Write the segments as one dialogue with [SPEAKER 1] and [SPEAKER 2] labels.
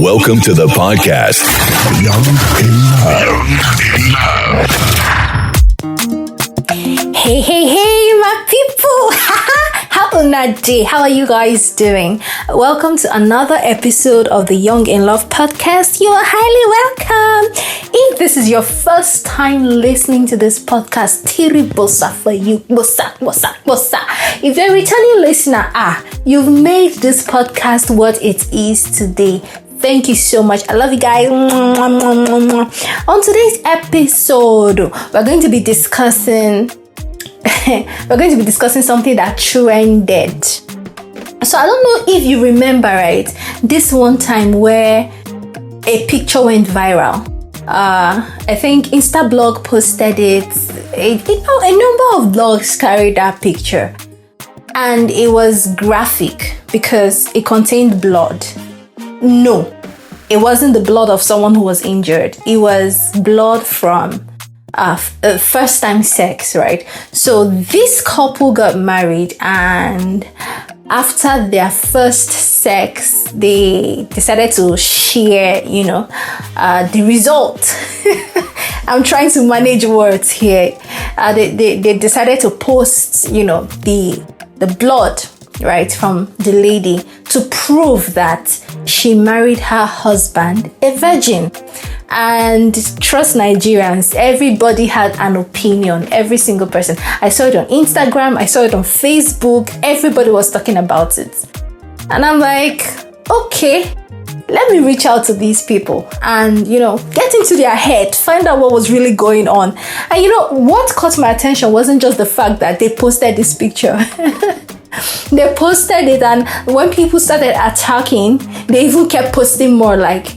[SPEAKER 1] Welcome to the podcast. Young
[SPEAKER 2] in Love. Hey, my people. How are you guys doing? Welcome to another episode of the Young in Love podcast. You are highly welcome. If this is your first time listening to this podcast, Tiri Bosa for you. Bosa. If you're a returning listener, you've made this podcast what it is today. Thank you so much. I love you guys. On today's episode, we're going to be discussing something that trended. So I don't know if you remember, right? This one time where a picture went viral. I think Instablog posted it. A number of blogs carried that picture, and it was graphic because it contained blood. No, it wasn't the blood of someone who was injured. It was blood from first time sex, right? So this couple got married, and after their first sex, they decided to share, the result. I'm trying to manage words here. They decided to post, the blood, right, from the lady to prove that she married her husband a virgin. And trust Nigerians, everybody had an opinion, every single person. I saw it on Instagram, I saw it on Facebook, everybody was talking about it. And I'm like, okay, let me reach out to these people and, get into their head, find out what was really going on. And what caught my attention wasn't just the fact that they posted this picture. They posted it, and when people started attacking, they even kept posting more like,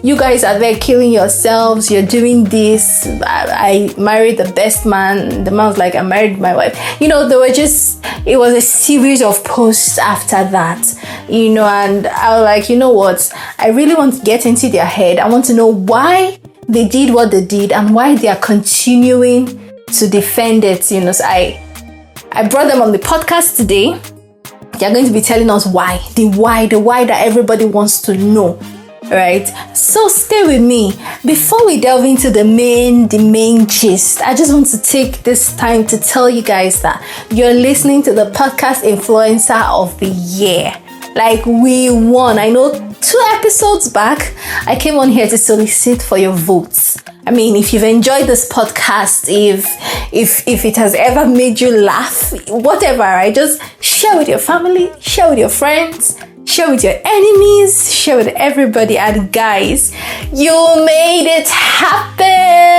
[SPEAKER 2] you guys are there killing yourselves, you're doing this, I married the best man. The man was like, I married my wife. It was a series of posts after that, and I was like, what, I really want to get into their head. I want to know why they did what they did and why they are continuing to defend it. So I brought them on the podcast today. They're going to be telling us why, the why that everybody wants to know. Right, so stay with me. Before we delve into the main gist, I just want to take this time to tell you guys that you're listening to the podcast influencer of the year. Like, we won. I know 2 episodes back, I came on here to solicit for your votes. I mean, if you've enjoyed this podcast, if it has ever made you laugh, whatever, right? Just share with your family, share with your friends, share with your enemies, share with everybody. And guys, you made it happen.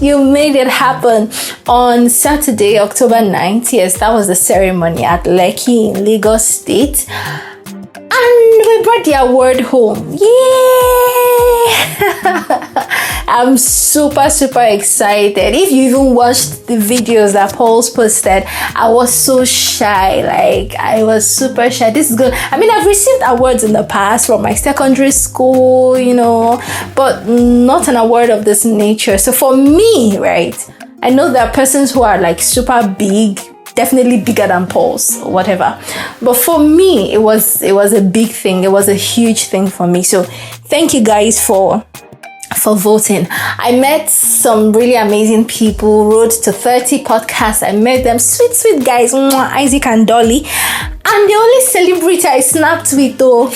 [SPEAKER 2] You made it happen on Saturday, October 9th. Yes, that was the ceremony at Lekki in Lagos State. And we brought the award home. Yeah! I'm super, super excited. If you even watched the videos that Paul's posted, I was so shy. I was super shy. This is good. I mean, I've received awards in the past from my secondary school, but not an award of this nature. So for me, right, I know there are persons who are super big, definitely bigger than Paul's or whatever. But for me, it was a big thing. It was a huge thing for me. So thank you guys for voting. I met some really amazing people. Road to 30 podcasts. I met them. Sweet guys. Isaac and Dolly. And the only celebrity I snapped with, though,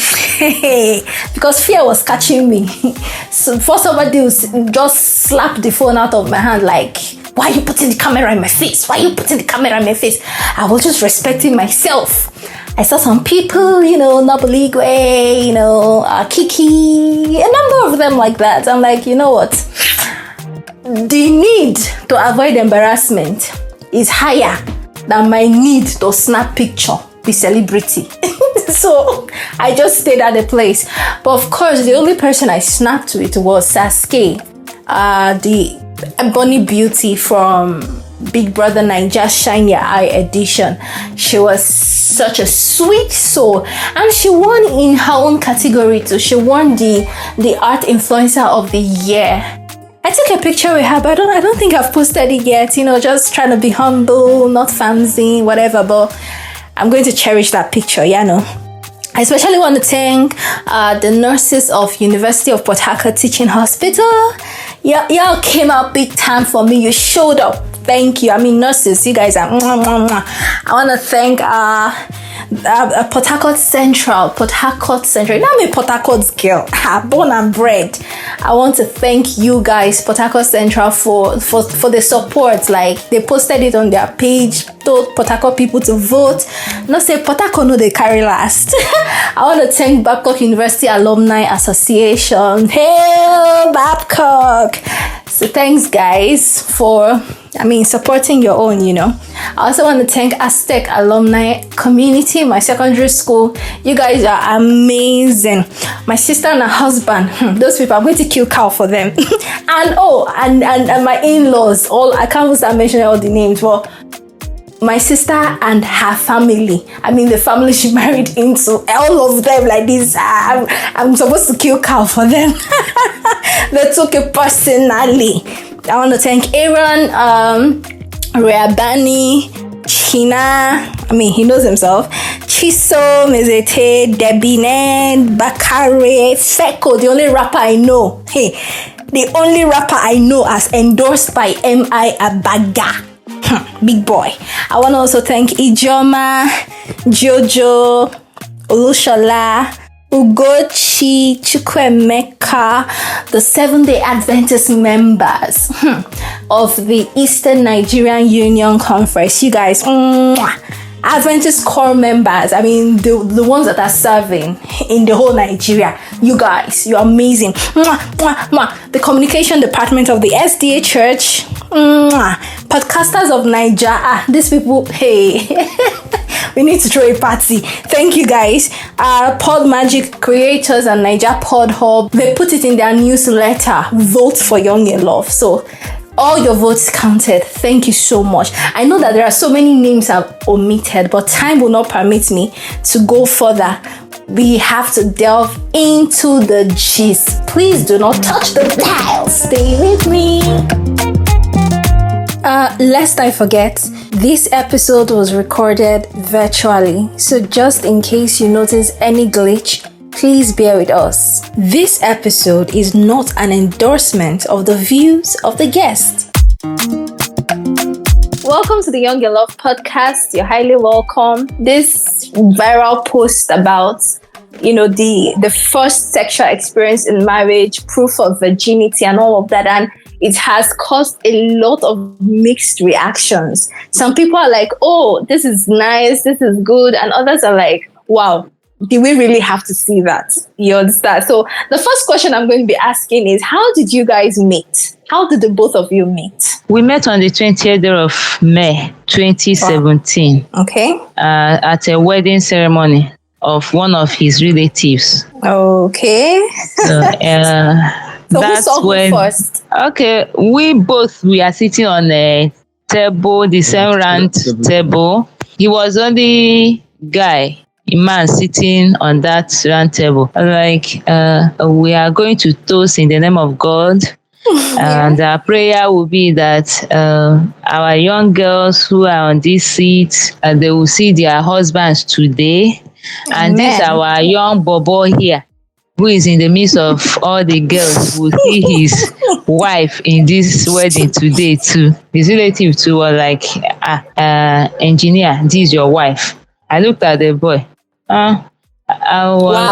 [SPEAKER 2] because fear was catching me. So for somebody to just slap the phone out of my hand, like, why are you putting the camera in my face? I was just respecting myself. I saw some people, Nobuligwe, Kiki, a number of them like that. I'm like, you know what? The need to avoid embarrassment is higher than my need to snap picture with celebrity. So I just stayed at the place. But of course, the only person I snapped with was Sasuke, the Bunny Beauty from Big Brother Naija Shine Your Eye edition. She was such a sweet soul, and she won in her own category too. She won the Art Influencer of the Year. I took a picture with her, but I don't think I've posted it yet. Just trying to be humble, not fancy, whatever. But I'm going to cherish that picture. I especially want to thank the nurses of University of Port Harcourt Teaching Hospital. Y'all came out big time for me. You showed up. Thank you. I mean, nurses, you guys are mwah, mwah, mwah. I want to thank Port Harcourt Central. You know, I'm a Port Harcourt girl, born and bred. I want to thank you guys, Port Harcourt Central, for the support. Like, they posted it on their page, told Port Harcourt people to vote. Not say Port Harcourt no they carry last. I want to thank Babcock University Alumni Association. Hail Babcock! So thanks guys for supporting your own, you know. I also want to thank Aztec alumni community, my secondary school. You guys are amazing. My sister and her husband, those people, I'm going to kill cow for them. and my in-laws, I can't start mentioning all the names, but my sister and her family, the family she married into, all of them like this, I'm supposed to kill cow for them. They took it personally. I want to thank Aaron, Reabani, China, he knows himself, Chiso, Mezete, Debine, Bakare, Seko, the only rapper I know. Hey, the only rapper I know as endorsed by M.I. Abaga. Big boy. I want to also thank Ijoma, Jojo, Olushola, Ugochi, Chukwemeka, the Seventh-day Adventist members of the Eastern Nigerian Union Conference. You guys, Adventist core members, the ones that are serving in the whole Nigeria. You guys, you're amazing. The communication department of the SDA Church, podcasters of Nigeria. These people, hey, we need to throw a party. Thank you guys. Pod Magic creators and Niger Pod Hub, they put it in their newsletter. Vote for Young in Love. So all your votes counted. Thank you so much. I know that there are so many names I've omitted, but time will not permit me to go further. We have to delve into the gist. Please do not touch the dial. Stay with me. Lest I forget, this episode was recorded virtually. So just in case you notice any glitch, please bear with us. This episode is not an endorsement of the views of the guest. Welcome to the Young in Love podcast. You're highly welcome. This viral post about, the first sexual experience in marriage, proof of virginity and all of that, and it has caused a lot of mixed reactions. Some people are like, oh, this is nice, this is good, and others are like, wow, do we really have to see that? You understand? So the first question I'm going to be asking is, how did you guys meet? How did the both of you meet?
[SPEAKER 3] We met on the 20th day of May 2017.
[SPEAKER 2] Okay.
[SPEAKER 3] At a wedding ceremony of one of his relatives.
[SPEAKER 2] Okay.
[SPEAKER 3] So,
[SPEAKER 2] so who saw who first?
[SPEAKER 3] Okay, we are sitting on a table, the same round table. He was only guy. A man sitting on that round table. Like, we are going to toast in the name of God. And our prayer will be that our young girls who are on this seat, they will see their husbands today. And this our young bobo here, who is in the midst of all the girls, will see his wife in this wedding today too. His relative too were like, engineer, this is your wife. I looked at the boy. Wow.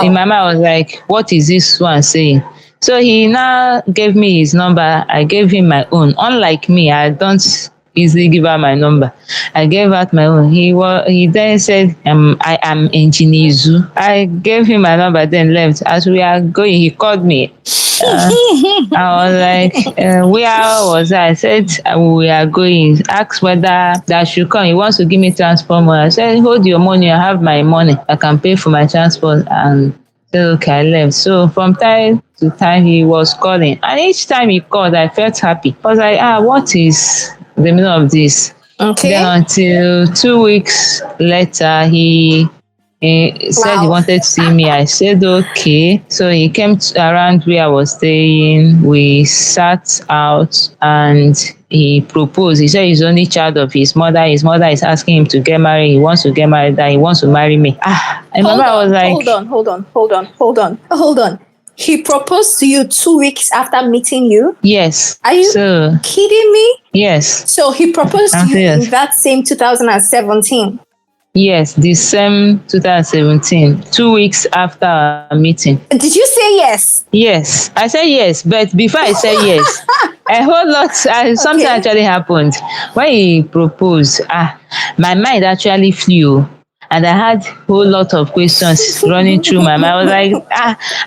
[SPEAKER 3] In my mind, I was like, what is this one saying? So he now gave me his number. I gave him my own. Unlike me, I don't easily give out my number. I gave out my own. He then said, I am Engineer Izu. I gave him my number, then left. As we are going, he called me. I was like, where was I? I said, we are going. Asked whether that should come. He wants to give me transport money. I said, hold your money. I have my money. I can pay for my transport. And said, okay, I left. So from time to time, he was calling. And each time he called, I felt happy. I was like, what is the meaning of this? Okay. Then until 2 weeks later, he said he wanted to see me. I said, okay. So he came around where I was staying. We sat out and he proposed. He said he's only child of his mother. His mother is asking him to get married. He wants to get married. That he wants to marry me. I remember I was like,
[SPEAKER 2] hold on. He proposed to you 2 weeks after meeting you?
[SPEAKER 3] Yes.
[SPEAKER 2] Are you kidding me?
[SPEAKER 3] Yes.
[SPEAKER 2] So he proposed to you in that same 2017?
[SPEAKER 3] Yes, the same 2017, 2 weeks after our meeting.
[SPEAKER 2] Did you say yes?
[SPEAKER 3] Yes, I said yes, but before I said yes, a whole lot, something actually happened. When he proposed, my mind actually flew. And I had a whole lot of questions running through my mind. I was like,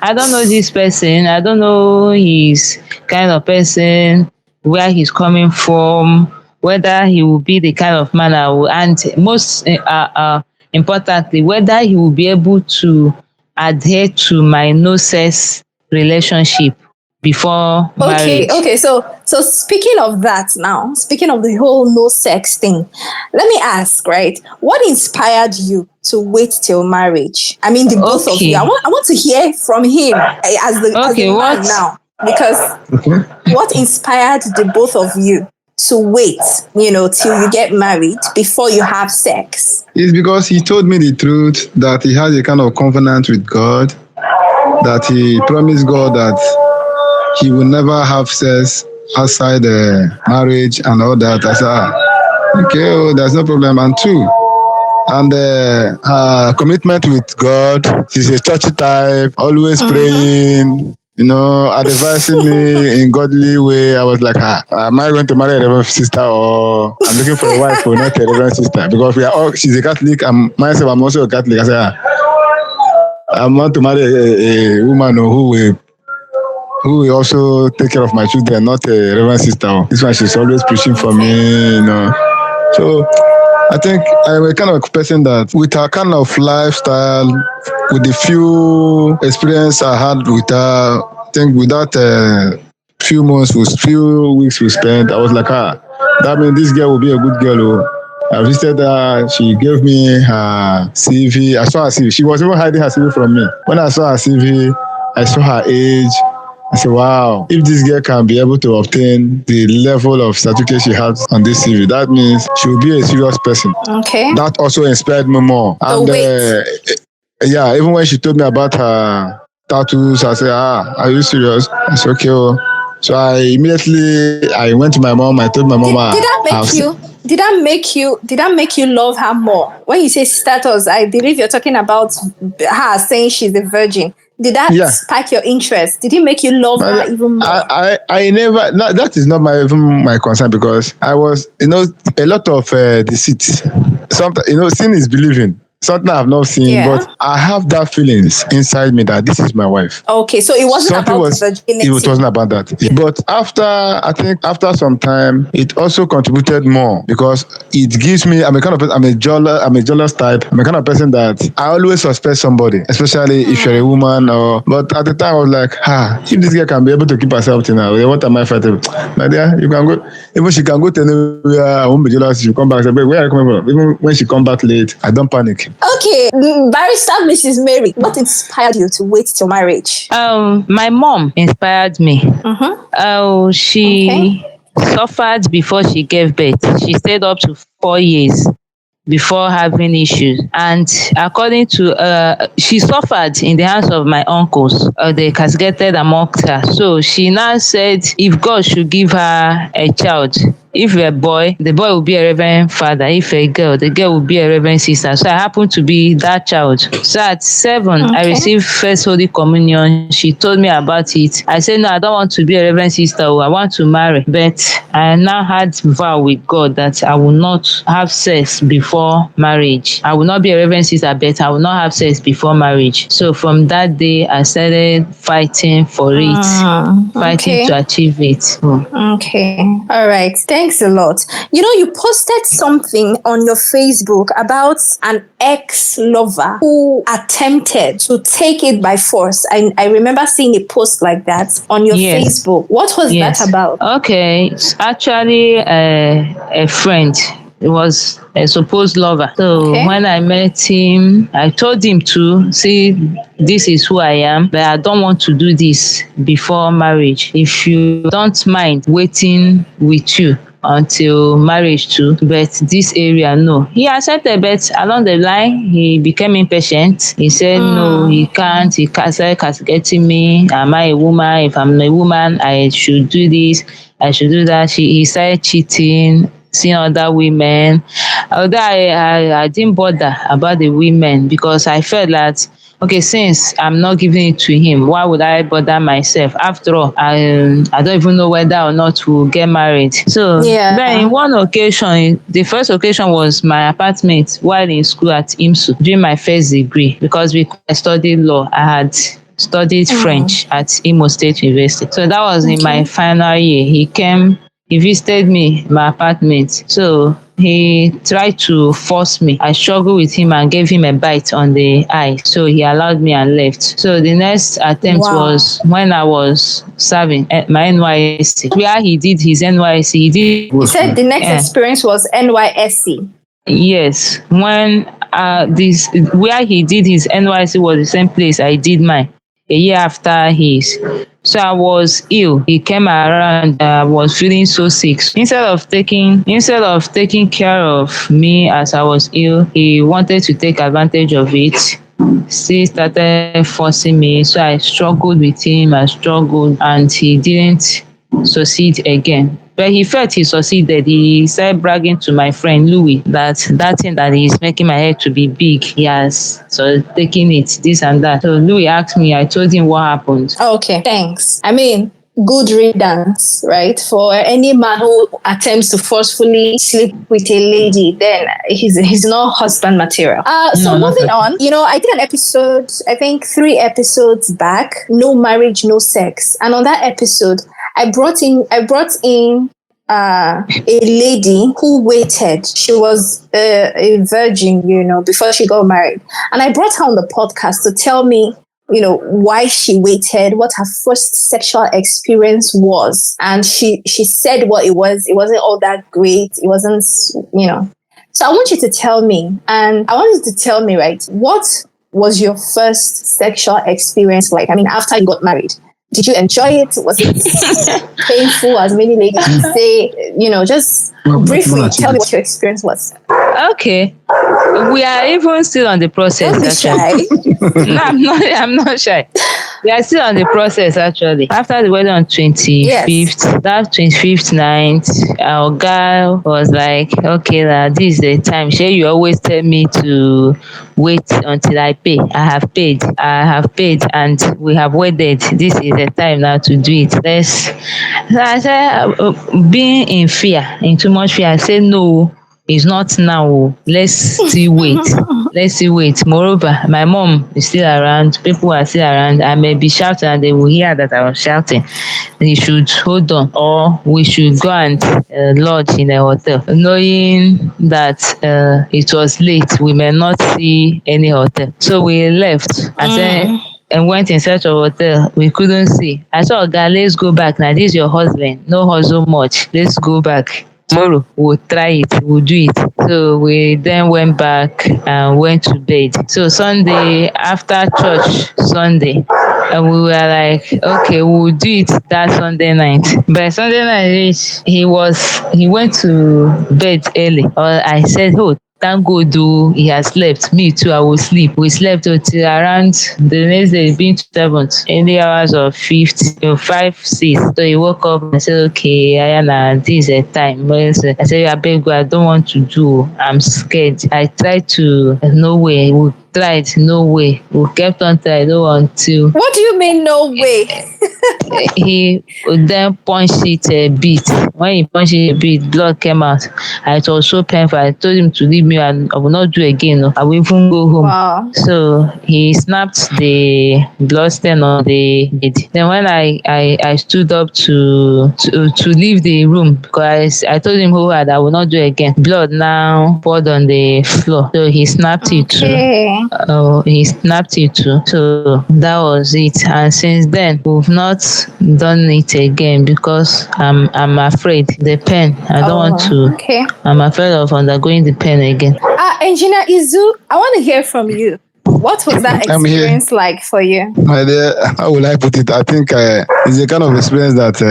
[SPEAKER 3] I don't know this person. I don't know his kind of person, where he's coming from, whether he will be the kind of man I will, and most importantly, whether he will be able to adhere to my no sex relationship before marriage.
[SPEAKER 2] Okay. So speaking of that now, speaking of the whole no sex thing, let me ask, right? What inspired you to wait till marriage? I mean, the both of you. I want to hear from him as the man now, because what inspired the both of you to wait, till you get married before you have sex?
[SPEAKER 4] It's because he told me the truth that he has a kind of covenant with God, that he promised God that he will never have sex outside the marriage and all that. I said, okay, there's no problem. And two, and commitment with God. He's a churchy type, always praying, advising me in godly way. I was like, am I going to marry a reverend sister, or I'm looking for a wife or not a reverend sister? Because she's a Catholic, and myself, I'm also a Catholic. I said, I want to marry a woman who will also take care of my children, not a reverend sister. This one, she's always pushing for me, So I think I'm a kind of person that with her kind of lifestyle, with the few experience I had with her, I think without few weeks we spent, I was like, that means this girl will be a good girl. I visited her, she gave me her CV. I saw her CV. She was even hiding her CV from me. When I saw her CV, I saw her age. I said, wow, if this girl can be able to obtain the level of certificate she has on this CV, that means she will be a serious person.
[SPEAKER 2] Okay.
[SPEAKER 4] That also inspired me more. And even when she told me about her tattoos, I said, are you serious? I said, okay. So I went to my mom. I told my mom,
[SPEAKER 2] Did that make you love her more? When you say status, I believe you're talking about her saying she's a virgin. Did that spark your interest? Did it make you love her even more?
[SPEAKER 4] I never. No, that is not my concern, because I was, a lot of deceit. Sometimes, sin is believing. Something I have not seen, but I have that feelings inside me that this is my wife.
[SPEAKER 2] Okay, so it wasn't about virginity.
[SPEAKER 4] It wasn't about that. Yeah. But after some time, it also contributed more, because it gives me. I'm a jealous type. I'm a kind of person that I always suspect somebody, especially if you're a woman. But at the time, I was like, if this girl can be able to keep herself till now, what am I fighting? My dear, you can go. Even she can go to anywhere. I won't be jealous. She'll come back and say, where are you coming from? Even when she come back late, I don't panic.
[SPEAKER 2] Okay, Barrister Mrs. Mary, what inspired you to wait till marriage?
[SPEAKER 3] My mom inspired me. She suffered before she gave birth. She stayed up to 4 years before having issues, and according to she suffered in the hands of my uncles. They castigated amongst her, so she now said if God should give her a child, if a boy, the boy will be a reverend father. If a girl, the girl will be a reverend sister. So I happened to be that child. So at 7, I received first Holy Communion. She told me about it. I said, no, I don't want to be a reverend sister. I want to marry. But I now had vow with God that I will not have sex before marriage. I will not be a reverend sister, but I will not have sex before marriage. So from that day, I started fighting for it, fighting to achieve it.
[SPEAKER 2] Okay. All right. Thanks a lot. You posted something on your Facebook about an ex-lover who attempted to take it by force. I remember seeing a post like that on your Facebook. What was that about?
[SPEAKER 3] Okay. It's actually a friend. It was a supposed lover. So when I met him, I told him to see, this is who I am, but I don't want to do this before marriage. If you don't mind waiting with you, until marriage too, but this area no. He accepted, but along the line he became impatient. He said no, he can't. He started castigating me. Am I a woman? If I'm a woman, I should do this, I should do that. He started cheating, seeing other women. Although I didn't bother about the women because I felt that okay, since I'm not giving it to him, why would I bother myself? After all, I don't even know whether or not we'll get married. So then in one occasion, the first occasion was my apartment while in school at IMSU during my first degree, because I studied law. I had studied French at Imo State University. So that was in my final year. He came, he visited me in my apartment. So he tried to force me. I struggled with him and gave him a bite on the eye. So he allowed me and left. So the next attempt was when I was serving at my NYSC, where he did his NYSC.
[SPEAKER 2] You said the next experience was NYSC.
[SPEAKER 3] Yes. When this where he did his NYSC was the same place I did mine a year after his. So I was ill. He came around. I was feeling so sick. Instead of taking care of me as I was ill, he wanted to take advantage of it. Still started forcing me. So I struggled with him. And he didn't succeed again. But he felt he succeeded. He started bragging to my friend Louis that thing that is making my head to be big, he has taken it, this and that. So Louis asked me, I told him what happened.
[SPEAKER 2] Okay, thanks. I mean, good riddance, right? For any man who attempts to forcefully sleep with a lady, then he's not husband material. So moving on, I did an episode, I think 3 episodes back, No Marriage, No Sex. And on that episode, I brought in a lady who waited. She was a virgin, before she got married. And I brought her on the podcast to tell me, why she waited, what her first sexual experience was. And she said what it was. It wasn't all that great. It wasn't, So I want you to tell me, and I want you to tell me, right, what was your first sexual experience like? I mean, after you got married. Did you enjoy it? Was it painful, as many ladies say? Just briefly tell me what your experience was.
[SPEAKER 3] Okay. We are even still on the process.
[SPEAKER 2] Don't be shy.
[SPEAKER 3] No, I'm not shy. We are still on the process, actually. After the wedding on 25th, that 25th night, our guy was like, okay, this is the time. Sure, you always tell me to wait until I pay. I have paid, and we have wedded. This is the time now to do it. So I said, being in too much fear, I said, no, it's not now. Let's still wait. Moreover, my mom is still around. People are still around. I may be shouting and they will hear that I was shouting. You should hold on, or we should go and lodge in a hotel. Knowing that it was late, we may not see any hotel. So we left. I said, and went in search of hotel. We couldn't see. I said, "Oga, let's go back. Now this is your husband. No hustle much. Let's go back. Tomorrow we'll try it, we'll do it." So we then went back and went to bed. So Sunday, after church Sunday, and we were like, okay, we'll do it that Sunday night. By Sunday night, he went to bed early. I said, oh, thank God, he has slept. Me too, I will sleep. We slept until around the next day, being 7th, in the hours of 5, 6. So he woke up and said, okay, Ayana, this is a time. I said, I beg you, I don't want to do. I'm scared. I tried to, no way. We tried, no way. We kept on trying, no until.
[SPEAKER 2] What do you mean, no way?
[SPEAKER 3] He then punched it a bit. When he punched it a bit, blood came out. And it was so painful. I told him to leave me and I will not do again. I will even go home.
[SPEAKER 2] Wow.
[SPEAKER 3] So he snapped the blood stain on the bed. Then when I stood up to leave the room, because I told him who I will not do again. Blood now poured on the floor. So he snapped it too. He snapped it too. So that was it. And since then, we've not done it again because I'm afraid the pain. I don't want to.
[SPEAKER 2] Okay.
[SPEAKER 3] I'm afraid of undergoing the pain again.
[SPEAKER 2] Engineer Izu, I want to hear from you. What was that
[SPEAKER 4] I'm here.
[SPEAKER 2] experience like for you?
[SPEAKER 4] My dear, how will I put it? I think it's a kind of experience that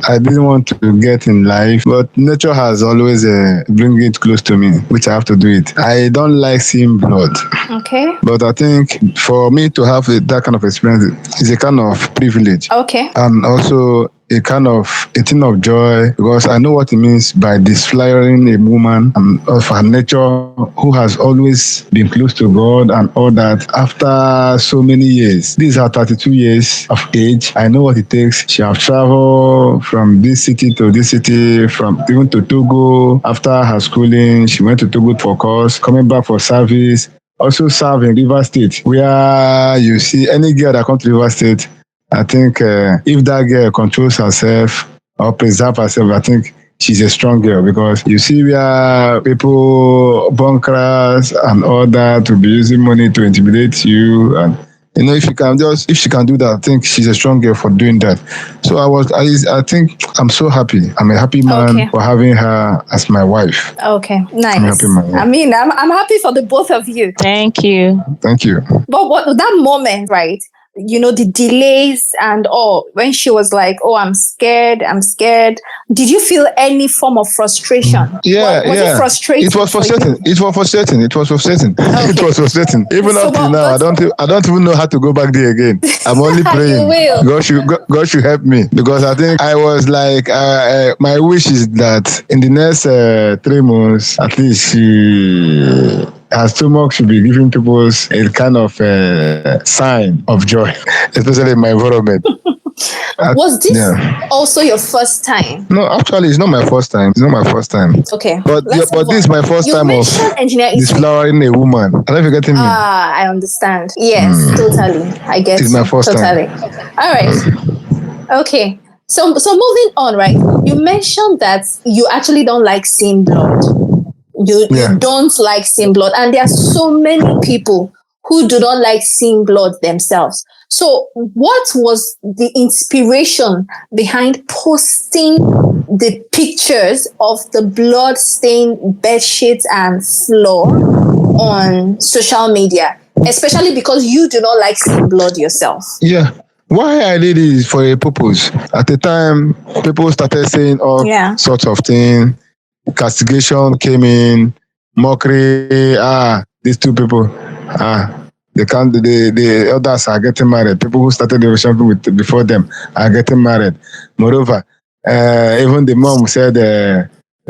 [SPEAKER 4] I didn't want to get in life, but nature has always bring it close to me, which I have to do it. I don't like seeing blood,
[SPEAKER 2] Okay.
[SPEAKER 4] but I think for me to have that kind of experience is a kind of privilege.
[SPEAKER 2] Okay.
[SPEAKER 4] And also a kind of a thing of joy, because I know what it means by disflowering a woman of her nature who has always been close to God and all that. After so many years, these are 32 years of age. I know what it takes. She have traveled from this city to this city, from even to Togo. After her schooling, she went to Togo for course, coming back for service. Also serve in River State, where you see any girl that comes to River State, I think if that girl controls herself or preserve herself, I think she's a strong girl, because you see where people bunkers and all that to be using money to intimidate you. And if she can do that, I think she's a strong girl for doing that. So I think I'm so happy. I'm a happy man for having her as my wife.
[SPEAKER 2] Okay, nice.
[SPEAKER 4] I'm a happy man. Yeah.
[SPEAKER 2] I mean, I'm happy for the both of you.
[SPEAKER 3] Thank you.
[SPEAKER 4] Thank you.
[SPEAKER 2] But what that moment, right? The delays and all, when she was like, "Oh, I'm scared. Did you feel any form of frustration?
[SPEAKER 4] Yeah,
[SPEAKER 2] was it frustrating?
[SPEAKER 4] It was frustrating. It was frustrating. It was frustrating.
[SPEAKER 2] Okay.
[SPEAKER 4] It was frustrating. Even up till now, I don't even know how to go back there again. I'm only praying. God should help me, because I think I was like, my wish is that in the next 3 months, at least her stomach should be giving people a kind of sign of joy, especially in my environment.
[SPEAKER 2] Was this also your first time?
[SPEAKER 4] No, actually, it's not my first time. It's not my first time.
[SPEAKER 2] Okay.
[SPEAKER 4] But this is my first time of disflowering a woman. I don't know if you're getting me.
[SPEAKER 2] I understand. Yes, totally. I get it.
[SPEAKER 4] It's my first time.
[SPEAKER 2] All right. Okay. So moving on, right? You mentioned that you actually don't like seeing blood. You don't like seeing blood. And there are so many people who do not like seeing blood themselves. So what was the inspiration behind posting the pictures of the blood-stained bed sheets and floor on social media, especially because you do not like seeing blood yourself?
[SPEAKER 4] Yeah. Why I did it for a purpose. At the time, people started saying all sorts of things. Castigation came in, mockery. These two people, the others are getting married. People who started the relationship before them are getting married. Moreover, even the mom said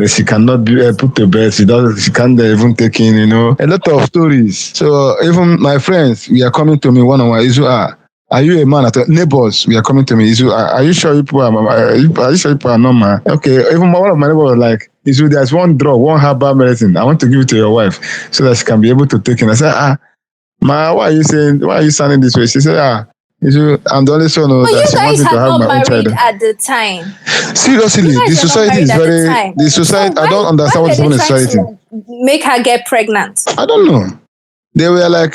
[SPEAKER 4] she cannot be put to bed. She can't even take in. A lot of stories. So even my friends, we are coming to me one-on-one. Are you a man? Neighbors, we are coming to me. Are you sure people are you sure people are normal? Okay, even one of my neighbors was like, there's one drug, one herbal medicine. I want to give it to your wife so that she can be able to take it. I said, why are you sounding this way? She said, I'm the only son that she wanted to have my own child.
[SPEAKER 2] You guys had not married at the time.
[SPEAKER 4] Seriously, the society is very. The society. So I don't understand what's happening in society.
[SPEAKER 2] Make her get pregnant.
[SPEAKER 4] I don't know. They were like,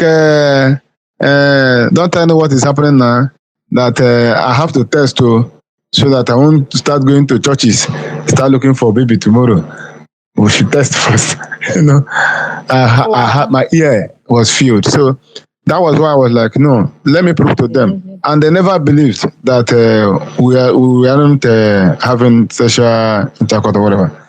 [SPEAKER 4] don't I know what is happening now? That I have to test so that I won't start going to churches, start looking for a baby tomorrow. We should test first. I had my ear was filled. So that was why I was like, no, let me prove to them. And they never believed that we weren't having sexual intercourse or whatever.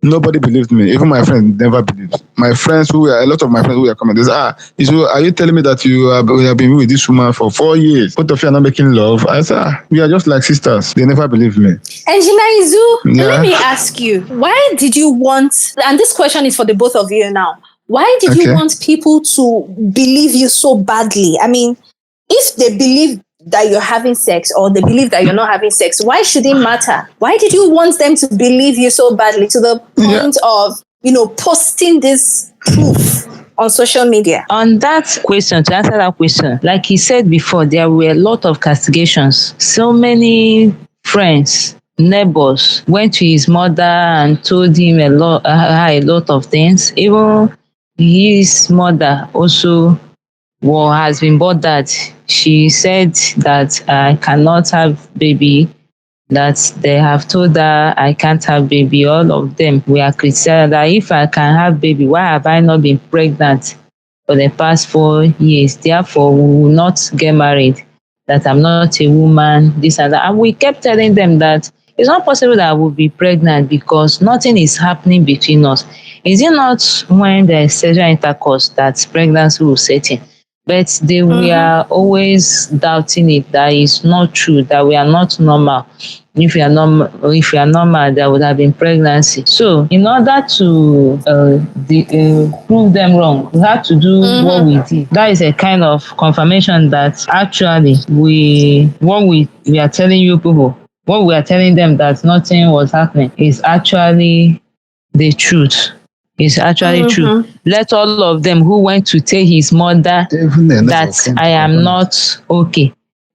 [SPEAKER 4] Nobody believed me. Even my friends never believed. My friends a lot of my friends who were coming, they said, are you telling me that you have been with this woman for 4 years? Both of you are not making love? I said, we are just like sisters. They never believed me.
[SPEAKER 2] Engineer Izu, let me ask you, why did you want, and this question is for the both of you now, why did you want people to believe you so badly? I mean, if they believe that you're having sex or they believe that you're not having sex, why should it matter? Why did you want them to believe you so badly to the point of, posting this proof on social media?
[SPEAKER 3] On that question, to answer that question, like he said before, there were a lot of castigations. So many friends, neighbors went to his mother and told him a lot of things. Even his mother also has been bothered. She said that I cannot have baby, that they have told her I can't have baby. All of them, we are criticized that if I can have baby, why have I not been pregnant? for the past 4 years. Therefore, we will not get married. That I'm not a woman, this and that. And we kept telling them that it's not possible that I will be pregnant because nothing is happening between us. Is it not when there is sexual intercourse that pregnancy will set in? But they were always doubting it, that it's not true, that we are not normal. If we are normal, there would have been pregnancy. So, in order to prove them wrong, we had to do what we did. That is a kind of confirmation that actually what we are telling you people, what we are telling them that nothing was happening is actually the truth. It's actually true. Let all of them who went to tell his mother that I am not okay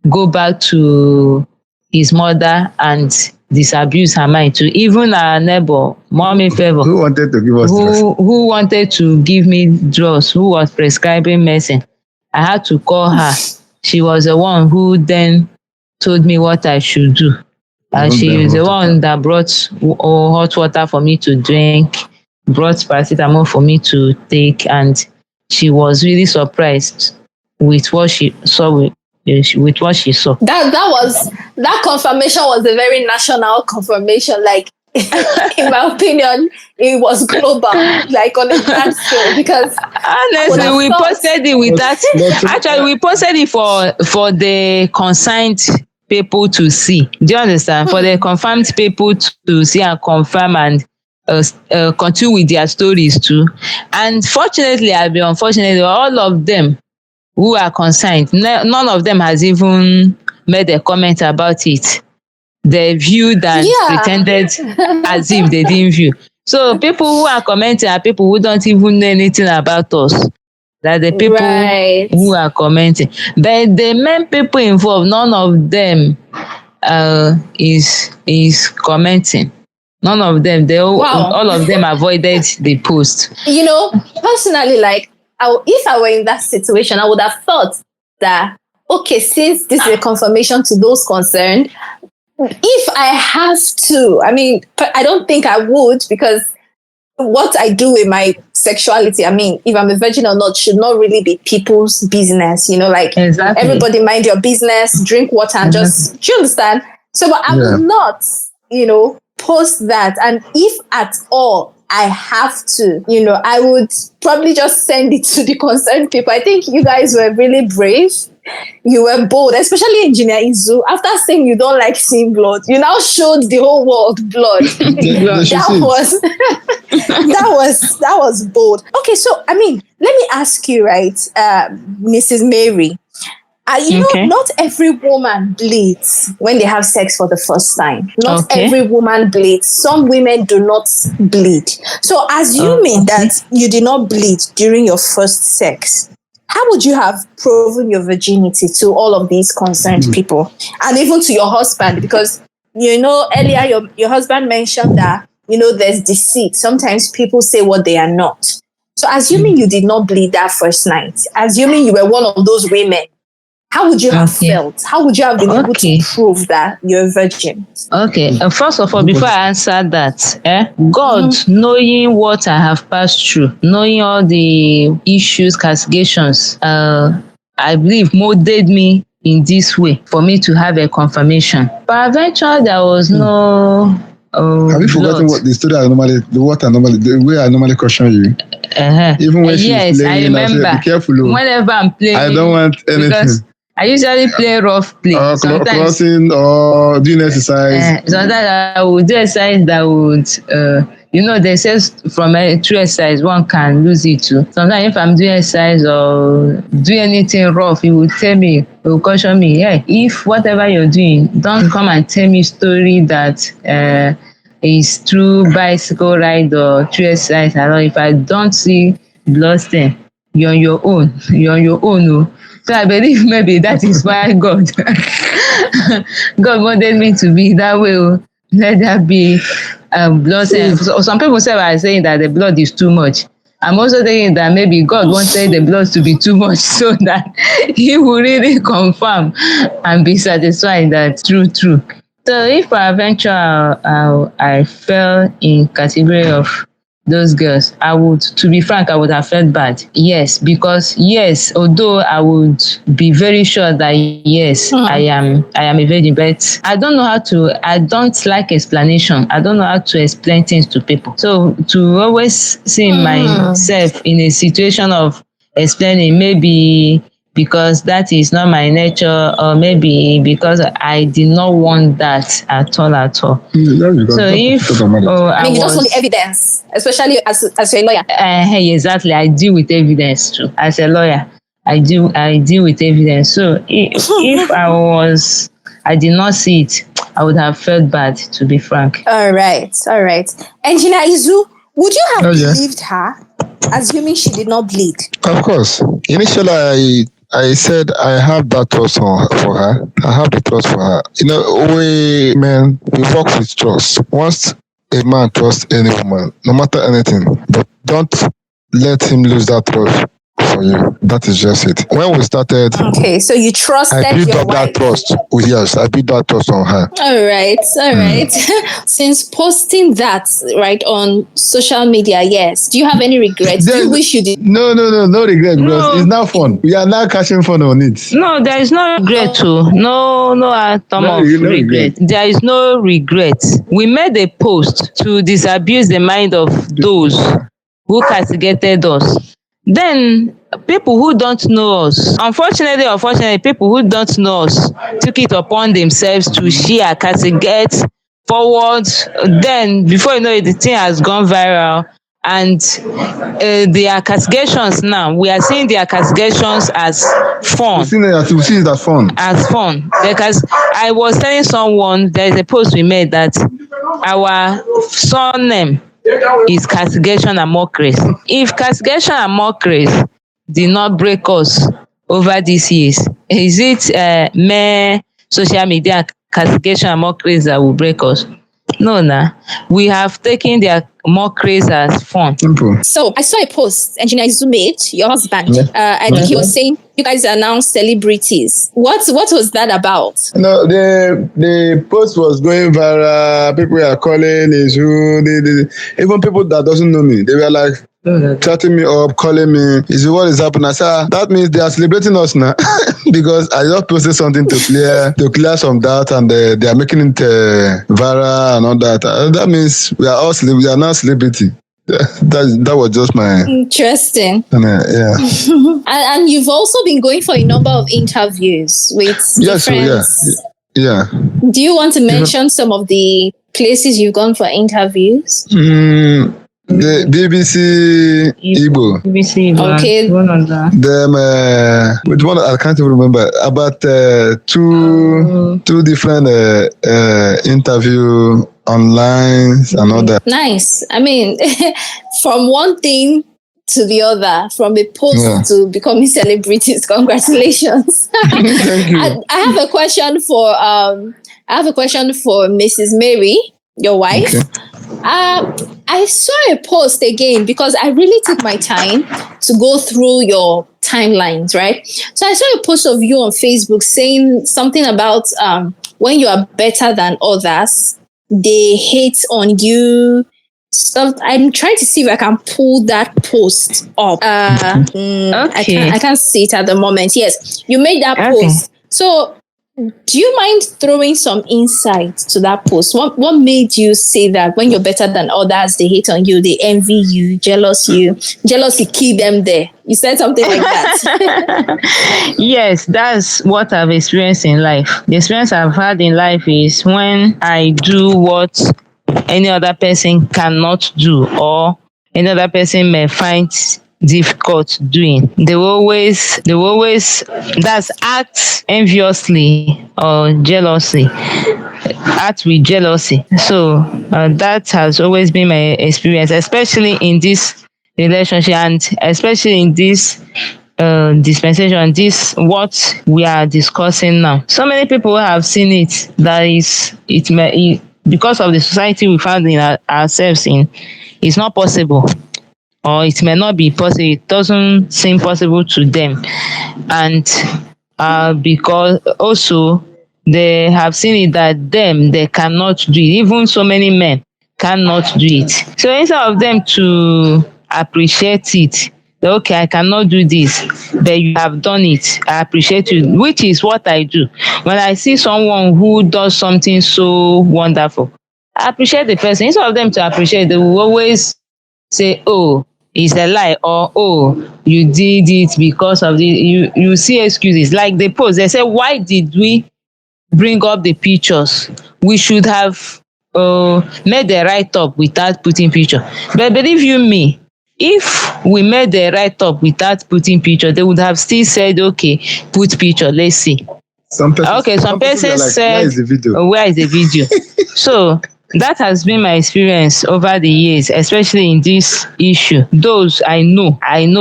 [SPEAKER 3] go back to his mother and disabuse her mind to even our neighbor, Mommy Favor,
[SPEAKER 4] Who wanted to give us drugs?
[SPEAKER 3] who wanted to give me drugs, who was prescribing medicine. I had to call her. She was the one who then told me what I should do. And she is the one that brought hot water for me to drink, brought paracetamol for me to take, and she was really surprised with what she saw. With what she saw.
[SPEAKER 2] That confirmation was a very national confirmation. Like, in my opinion, it was global, like on a grand scale. Because
[SPEAKER 3] honestly, we posted it with that. Actually, we posted it for the concerned people to see. Do you understand? For the confirmed people to see and confirm and continue with their stories too. And fortunately, unfortunately, all of them who are concerned, none of them has even made a comment about it. They viewed and pretended as if they didn't view. So people who are commenting are people who don't even know anything about us. That the people who are commenting. But the main people involved, none of them is commenting. None of them. All of them avoided the post.
[SPEAKER 2] You know, personally, like, if I were in that situation, I would have thought that, okay, since this is a confirmation to those concerned, if I have to, I mean, I don't think I would, because what I do with my sexuality, I mean, if I'm a virgin or not, should not really be people's business, you know, like, everybody mind your business, drink water and just, do you understand? So, but I will not, you know, post that. And if at all I have to, you know, I would probably just send it to the concerned people. I think you guys were really brave. You were bold, especially Engineer Izu. After saying you don't like seeing blood, you now showed the whole world blood. that was bold. Okay, so I mean, let me ask you, right, Mrs. Mary. You know, not every woman bleeds when they have sex for the first time. Not every woman bleeds. Some women do not bleed. So, assuming that you did not bleed during your first sex, how would you have proven your virginity to all of these concerned people, and even to your husband? Because, you know, earlier your husband mentioned that, you know, there's deceit. Sometimes people say what they are not. So, assuming you did not bleed that first night, assuming you were one of those women, how would you have felt? How would you have been able to prove that you're a virgin?
[SPEAKER 3] Okay. First of all, before I answer that, God, knowing what I have passed through, knowing all the issues, castigations, I believe molded me in this way for me to have a confirmation. But eventually, there was no.
[SPEAKER 4] Have you forgotten what the story the way I normally caution you? Even when she's playing, I remember. I say, be careful.
[SPEAKER 3] Whenever I'm playing,
[SPEAKER 4] I don't want anything.
[SPEAKER 3] I usually play rough play.
[SPEAKER 4] Crossing or doing exercise.
[SPEAKER 3] Sometimes I would do exercise that would, you know, they say from a true exercise, one can lose it too. Sometimes if I'm doing exercise or do anything rough, he would tell me, he will caution me, yeah, if whatever you're doing, don't come and tell me story that is through bicycle ride or through exercise. And all. If I don't see blood stain, you're on your own. You're on your own. Oh. So I believe maybe that is why God wanted me to be that way. Let there be blood. So some people are saying that the blood is too much. I'm also thinking that maybe God wanted the blood to be too much so that He will really confirm and be satisfied that true. So if peradventure I fell in category of those girls, to be frank, I would have felt bad. Yes, because yes, although I would be very sure that yes, I am a virgin, but I don't like explanation. I don't know how to explain things to people. So to always see myself in a situation of explaining, maybe because that is not my nature, or maybe because I did not want that at all, at all. So if
[SPEAKER 2] you just want the evidence, especially as a lawyer.
[SPEAKER 3] Hey, exactly, I deal with evidence too. As a lawyer, I deal with evidence. So if I did not see it, I would have felt bad, to be frank.
[SPEAKER 2] All right. Engineer Izu, would you have believed her, assuming she did not bleed?
[SPEAKER 4] Of course. Initially, I said I have that trust for her. I have the trust for her. We men, we work with trust. Once a man trusts any woman, no matter anything, but don't let him lose that trust for you. That is just it. When we started,
[SPEAKER 2] okay, so you trusted
[SPEAKER 4] I built
[SPEAKER 2] your
[SPEAKER 4] up
[SPEAKER 2] wife.
[SPEAKER 4] that trust. Yes, I built that trust on her.
[SPEAKER 2] All right. Since posting that right on social media, yes, do you have any regrets? Do you wish you did?
[SPEAKER 4] No regret, because it's now fun. We are now catching fun on it.
[SPEAKER 3] No, there is no regret too. No atom of regret. There is no regret. We made a post to disabuse the mind of those who castigated us. Then people who don't know us, unfortunately, people who don't know us took it upon themselves to share, castigate, forward. Then before you know it, the thing has gone viral. And their castigations now, we are seeing their castigations as fun.
[SPEAKER 4] We see it as fun.
[SPEAKER 3] As fun. Because I was telling someone, there is a post we made that our surname is castigation and mockeries. If castigation and mockeries did not break us over these years, is it mere social media castigation and mockeries that will break us? No, we have taken their mockeries as fun.
[SPEAKER 4] Simple.
[SPEAKER 2] So I saw a post, Engineer Izu made, your husband. I think he was saying you guys announced celebrities. What was that about?
[SPEAKER 4] The post was going viral. People were calling Izu. Even people that doesn't know me, they were like chatting me up, calling me. Izu, what is happening? I said, that means they are celebrating us now. Because I just posted something to clear some doubt, and they are making it viral and all that. That means we are now celebrity. That was just my
[SPEAKER 2] interesting.
[SPEAKER 4] Yeah.
[SPEAKER 2] and you've also been going for a number of interviews with different.
[SPEAKER 4] Yeah.
[SPEAKER 2] Do you want to mention some of the places you've gone for interviews?
[SPEAKER 4] The BBC Igbo.
[SPEAKER 3] BBC Igbo.
[SPEAKER 2] Okay.
[SPEAKER 4] Which one? I can't even remember. About two different interview online and all that.
[SPEAKER 2] Nice. I mean, from one thing to the other, from a post to becoming celebrities. Congratulations.
[SPEAKER 4] Thank you.
[SPEAKER 2] I have a question for Mrs. Mary, your wife.
[SPEAKER 4] Okay.
[SPEAKER 2] I saw a post again because I really took my time to go through your timelines, right? So I saw a post of you on Facebook saying something about when you are better than others, they hate on you. So I'm trying to see if I can pull that post up.
[SPEAKER 3] Okay.
[SPEAKER 2] I can't see it at the moment. Yes, you made that post. So do you mind throwing some insight to that post? What made you say that when you're better than others, they hate on you, they envy you, jealousy kill them there? You said something like that.
[SPEAKER 3] Yes, that's what I've experienced in life. The experience I've had in life is when I do what any other person cannot do, or any other person may find difficult doing. They will always that's act enviously or jealousy. Act with jealousy. So that has always been my experience, especially in this relationship, and especially in this dispensation, this what we are discussing now. So many people have seen it, because of the society we found in ourselves in, it's not possible, or it may not be possible. It doesn't seem possible to them, and because also they have seen it that they cannot do it. Even so many men, cannot do it. So instead of them to appreciate it, okay, I cannot do this, but you have done it, I appreciate you, which is what I do. When I see someone who does something so wonderful, I appreciate the person. Instead of them to appreciate, they will always say, oh, it's a lie, or oh, you did it because of the, you see excuses like they post, they say, why did we bring up the pictures? We should have made the write up without putting picture. But believe you me, if we made the write up without putting picture, they would have still said, okay, put picture, let's see. Okay, some person
[SPEAKER 4] like,
[SPEAKER 3] said,
[SPEAKER 4] where is the video?
[SPEAKER 3] oh, where is the video? So that has been my experience over the years, especially in this issue. Those I know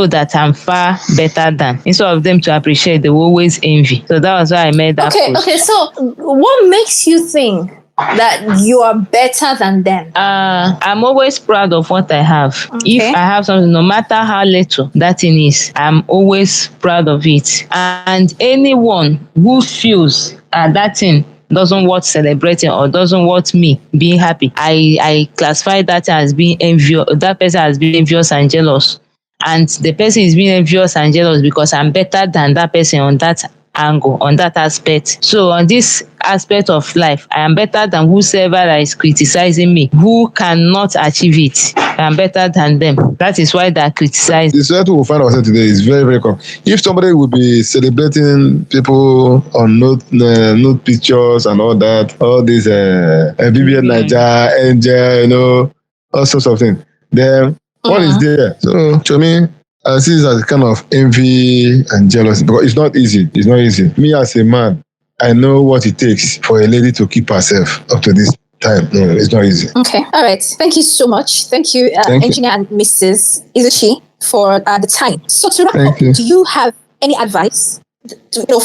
[SPEAKER 3] that I'm far better than. Instead of them to appreciate, they will always envy. So that was why I made that post.
[SPEAKER 2] Okay, so what makes you think that you are better than them?
[SPEAKER 3] I'm always proud of what I have.
[SPEAKER 2] Okay.
[SPEAKER 3] If I have something, no matter how little that thing is, I'm always proud of it. And anyone who feels that thing doesn't worth celebrating or doesn't worth me being happy, I classify that as being envious. That person has been envious and jealous. And the person is being envious and jealous because I'm better than that person on that angle, on that aspect. So on this aspect of life, I am better than whosoever is criticizing me, who cannot achieve it. I am better than them. That is why they are criticizing.
[SPEAKER 4] The society we find ourselves today is very, very common. If somebody would be celebrating people on note pictures and all that, all these BBN Niger, Engr, all sorts of things, then what is there? So to me, I see it as a kind of envy and jealousy because it's not easy. It's not easy. Me as a man, I know what it takes for a lady to keep herself up to this time. No, it's not easy.
[SPEAKER 2] Okay, all right. Thank you so much. Thank you, Engineer and Mrs. Izuchi, for the time. So to wrap up, do you have any advice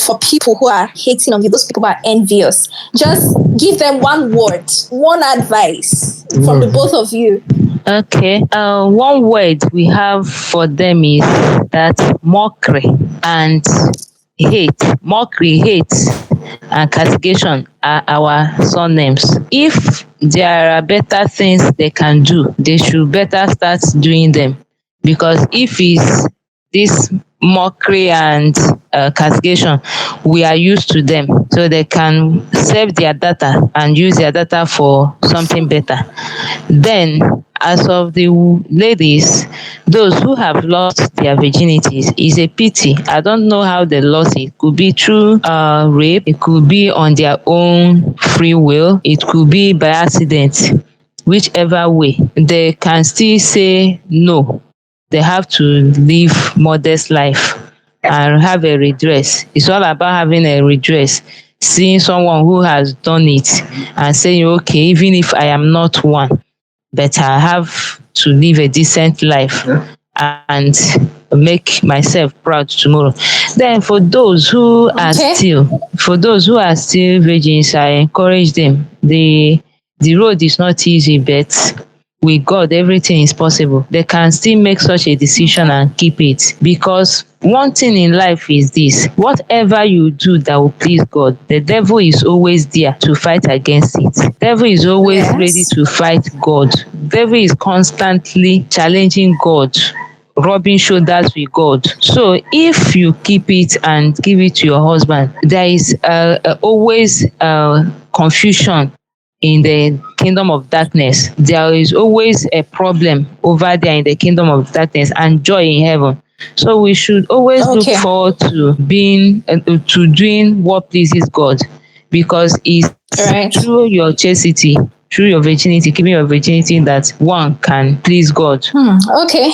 [SPEAKER 2] for people who are hating on you, those people who are envious? Just give them one word, one advice from the both of you.
[SPEAKER 3] Okay. One word we have for them is that mockery and hate. Mockery, hate, and castigation are our surnames. If there are better things they can do, they should better start doing them. Because if it's this mockery and castigation, we are used to them, so they can save their data and use their data for something better. Then as of the ladies, those who have lost their virginities, is a pity. I don't know how they lost it. It could be through rape, it could be on their own free will, it could be by accident. Whichever way, they can still say no. They have to live modest life and have a redress. It's all about having a redress. Seeing someone who has done it and saying, okay, even if I am not one, but I have to live a decent life and make myself proud tomorrow. Then for those who are still virgins, I encourage them. The road is not easy, but with God, everything is possible. They can still make such a decision and keep it. Because one thing in life is this: whatever you do that will please God, the devil is always there to fight against it. The devil is always ready to fight God. The devil is constantly challenging God, rubbing shoulders with God. So if you keep it and give it to your husband, there is always confusion in the kingdom of darkness. There is always a problem over there in the kingdom of darkness, and joy in heaven. So we should always look forward to being to doing what pleases God, because it's through your chastity, through your virginity, keeping your virginity, that one can please God.
[SPEAKER 2] Okay.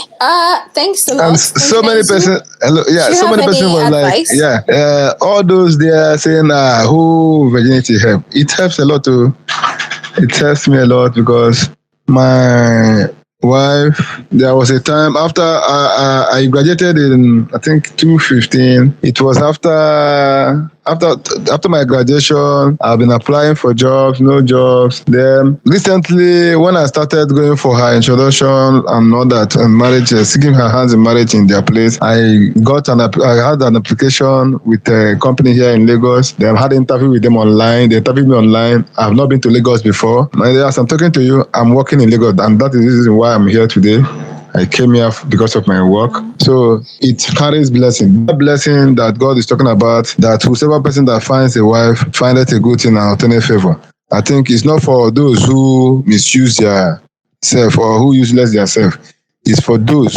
[SPEAKER 2] Thanks a lot.
[SPEAKER 4] And so many persons, so many persons were like, all those they are saying, who virginity help? It helps a lot too. It helps me a lot because my wife, there was a time after I graduated in, I think, 2015. It was after after my graduation, I've been applying for jobs, no jobs. Then recently, when I started going for her introduction and all that, and marriage, seeking her hands in marriage in their place, I had an application with a company here in Lagos. They had an interview with them online. They interviewed me online. I've not been to Lagos before. And as I'm talking to you, I'm working in Lagos, and that is the reason why I'm here today. I came here because of my work. So it carries blessing. That blessing that God is talking about, that whosoever person that finds a wife findeth a good thing and obtaineth favor. I think it's not for those who misuse their self or who useless their self. It's for those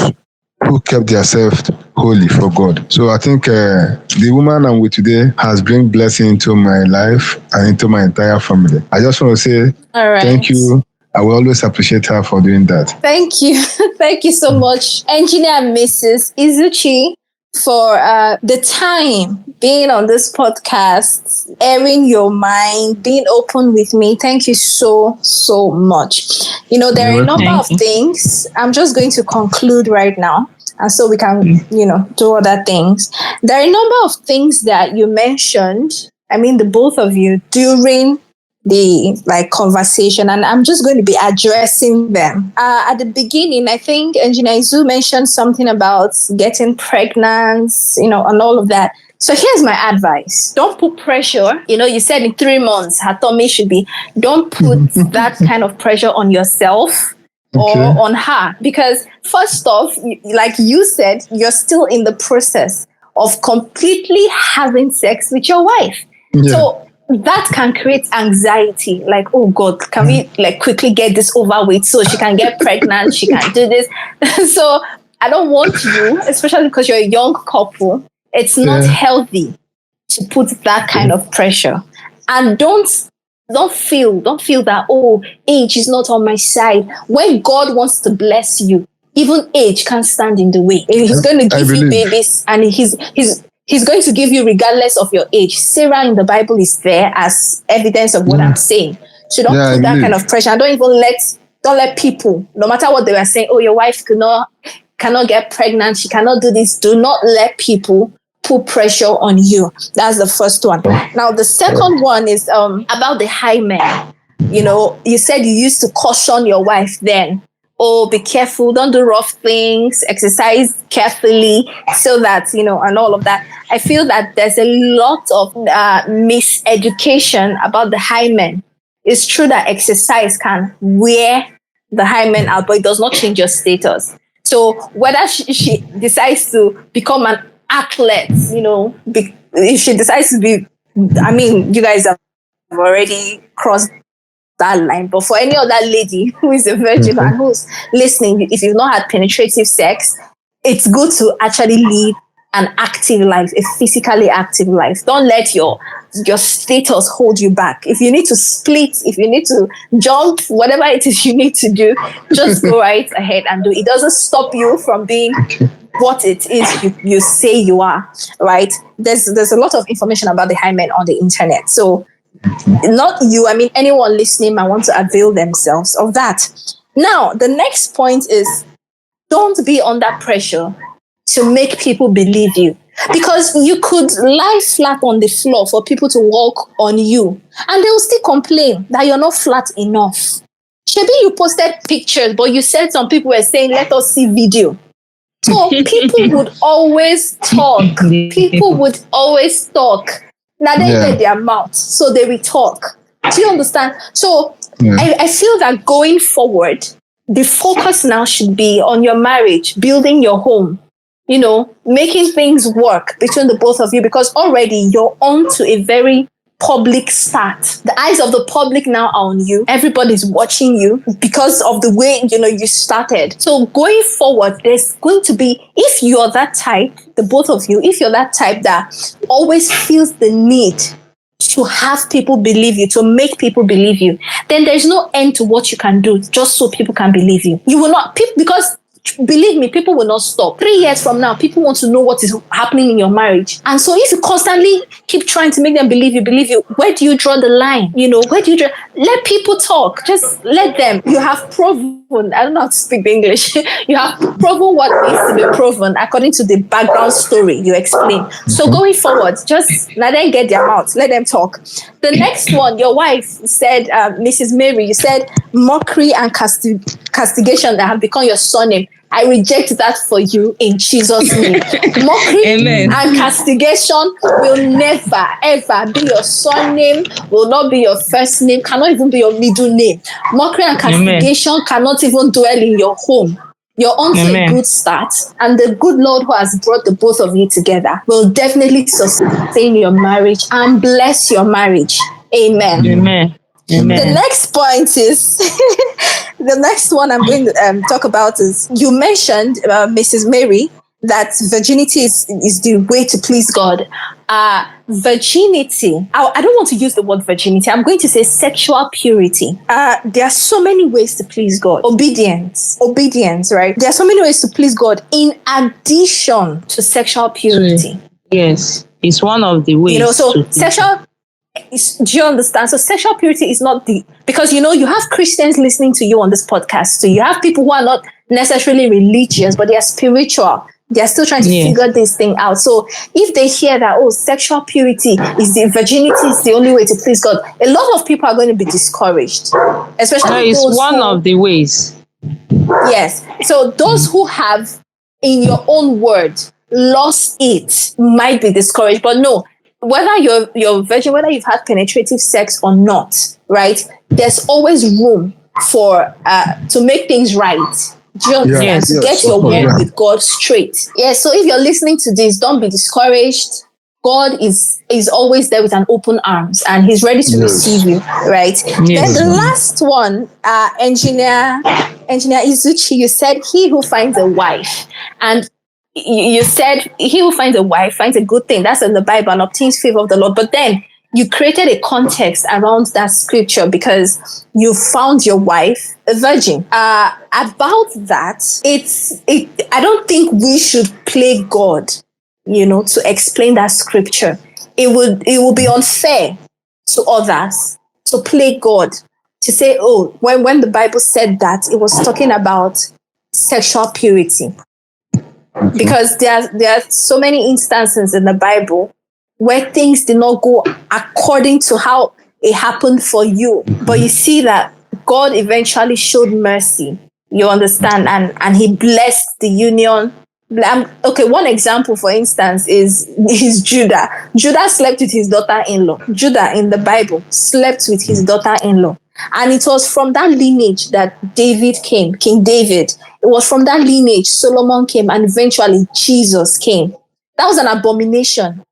[SPEAKER 4] who kept their self holy for God. So I think the woman I'm with today has bring blessing into my life and into my entire family. I just want to say thank you. I will always appreciate her for doing that.
[SPEAKER 2] Thank you. Thank you so much, Engineer Mrs. Izuchi, for the time being on this podcast, airing your mind, being open with me. Thank you so, so much. You know, there are a number of things. I'm just going to conclude right now. And so we can, do other things. There are a number of things that you mentioned, the both of you, during the conversation, and I'm just going to be addressing them. At the beginning, I think Engineer Izu mentioned something about getting pregnant, and all of that. So here's my advice. Don't put pressure. You said in 3 months, her tummy should be. Don't put that kind of pressure on yourself or on her. Because first off, like you said, you're still in the process of completely having sex with your wife. Yeah. So that can create anxiety. Like, oh God, can we quickly get this over with so she can get pregnant, she can do this. So I don't want you, especially because you're a young couple, it's not healthy to put that kind of pressure. And don't feel that, oh, age is not on my side. When God wants to bless you, even age can't stand in the way. He's going to give you babies, and He's going to give you regardless of your age. Sarah in the Bible is there as evidence of what I'm saying. So don't put that kind of pressure. And don't let people, no matter what they were saying, oh, your wife cannot get pregnant, she cannot do this. Do not let people put pressure on you. That's the first one. Now, the second one is about the hymen. You said you used to caution your wife then. Oh, be careful, don't do rough things, exercise carefully, so that, and all of that. I feel that there's a lot of miseducation about the hymen. It's true that exercise can wear the hymen out, but it does not change your status. So whether she decides to become an athlete, if she decides to be, you guys have already crossed that line. But for any other lady who is a virgin and who's listening, if you've not had penetrative sex, it's good to actually lead an active life, a physically active life. Don't let your status hold you back. If you need to split, if you need to jump, whatever it is you need to do, just go right ahead and do it. It doesn't stop you from being what it is you say you are, right? There's a lot of information about the hymen on the internet. So not you, anyone listening might want to avail themselves of that. Now, the next point is, don't be under pressure to make people believe you. Because you could lie flat on the floor for people to walk on you, and they will still complain that you're not flat enough. Maybe you posted pictures, but you said some people were saying, let us see video. So people would always talk. People would always talk. Now they get their mouth, so they will talk. Do you understand? So I feel that going forward, the focus now should be on your marriage, building your home, making things work between the both of you, because already you're on to a very public start. The eyes of the public now are on you. Everybody's watching you because of the way, you started. So going forward, there's going to be, if you're that type, the both of you, if you're that type that always feels the need to have people believe you, to make people believe you, then there's no end to what you can do just so people can believe you. You will not, because believe me, people will not stop. 3 years from now, people want to know what is happening in your marriage. And so if you constantly keep trying to make them believe you, where do you draw the line? Where do you draw? let people talk. Just let them. You have proven, I don't know how to speak the English. You have proven what needs to be proven according to the background story you explain. So going forward, just let them get their mouth. Let them talk. The next one, your wife said, Mrs. Mary, you said mockery and castigation that have become your surname. I reject that for you in Jesus' name. Mockery
[SPEAKER 3] Amen.
[SPEAKER 2] and castigation will never, ever be your surname, will not be your first name, cannot even be your middle name. Mockery and castigation cannot even dwell in your home. You're on to a good start, and the good Lord who has brought the both of you together will definitely sustain your marriage and bless your marriage. Amen.
[SPEAKER 3] Amen. Amen.
[SPEAKER 2] The next point is the next one I'm going to talk about is you mentioned, Mrs. Mary, that virginity is the way to please God. Virginity, I don't want to use the word virginity. I'm going to say sexual purity. There are so many ways to please God. Obedience, right? There are so many ways to please God in addition to sexual purity.
[SPEAKER 3] Yes, it's one of the ways.
[SPEAKER 2] So sexual. Do you understand? So sexual purity is not because you have Christians listening to you on this podcast. So you have people who are not necessarily religious, but they are spiritual. They are still trying to figure this thing out. So if they hear that, sexual purity virginity is the only way to please God, a lot of people are going to be discouraged. Especially
[SPEAKER 3] it's one of the ways.
[SPEAKER 2] Yes. So those who have, in your own word, lost it might be discouraged. But no, whether you're virgin, whether you've had penetrative sex or not, right? There's always room for to make things right. Do you understand? To get your walk with God straight. Yeah. So if you're listening to this, don't be discouraged. God is always there with an open arms, and He's ready to receive you, right? Then the last one, engineer Izuchi, you said he who finds a wife, and you said he who finds a wife finds a good thing. That's in the Bible, and obtains favor of the Lord. But then you created a context around that scripture because you found your wife a virgin. About that, I don't think we should play God, to explain that scripture. It would be unfair to others to play God, to say, when the Bible said that, it was talking about sexual purity. Because there are so many instances in the Bible where things did not go according to how it happened for you. But you see that God eventually showed mercy. You understand? And He blessed the union. One example, for instance, is Judah. Judah slept with his daughter-in-law. Judah in the Bible slept with his daughter-in-law. And it was from that lineage that David came, King David. It was from that lineage Solomon came, and eventually Jesus came. That was an abomination.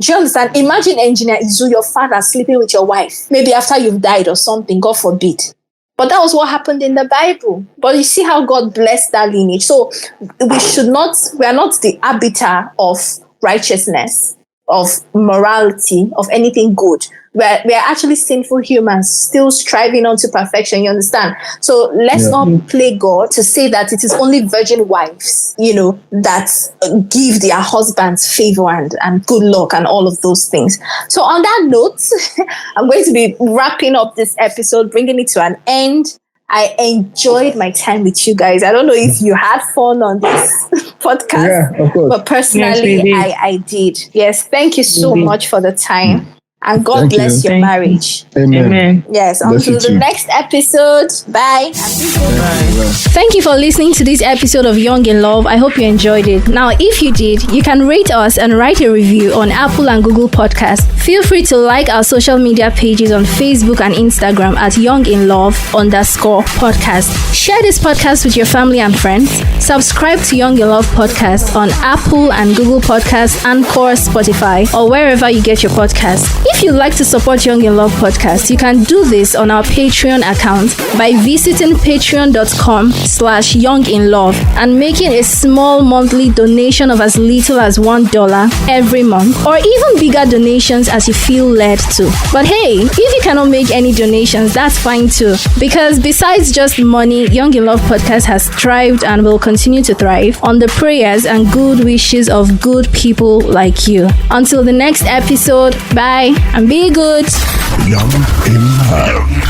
[SPEAKER 2] Do you understand? Imagine, Engineer Izu, your father sleeping with your wife, maybe after you've died or something, God forbid. But that was what happened in the Bible. But you see how God blessed that lineage. So we are not the arbiter of righteousness, of morality, of anything good. We are actually sinful humans still striving on to perfection, you understand? So let's not play God to say that it is only virgin wives, that give their husbands favor and good luck and all of those things. So on that note, I'm going to be wrapping up this episode, bringing it to an end. I enjoyed my time with you guys. I don't know if you had fun on this podcast,
[SPEAKER 4] of course.
[SPEAKER 2] But personally, I did. Yes, thank you so much for the time. And God bless your marriage.
[SPEAKER 4] Amen.
[SPEAKER 2] Yes, until the next episode. Bye. Thank you for listening to this episode of Young in Love. I hope you enjoyed it. Now, if you did, you can rate us and write a review on Apple and Google Podcasts. Feel free to like our social media pages on Facebook and Instagram at YoungInLove_podcast. Share this podcast with your family and friends. Subscribe to Young in Love Podcast on Apple and Google Podcasts, Anchor, Spotify, or wherever you get your podcasts. If you'd like to support Young in Love Podcast, you can do this on our Patreon account by visiting patreon.com/younginlove and making a small monthly donation of as little as $1 every month, or even bigger donations as you feel led to. But hey, if you cannot make any donations, that's fine too, because besides just money, Young in Love Podcast has thrived and will continue to thrive on the prayers and good wishes of good people like you. Until the next episode, bye. and be good.
[SPEAKER 1] Young in love.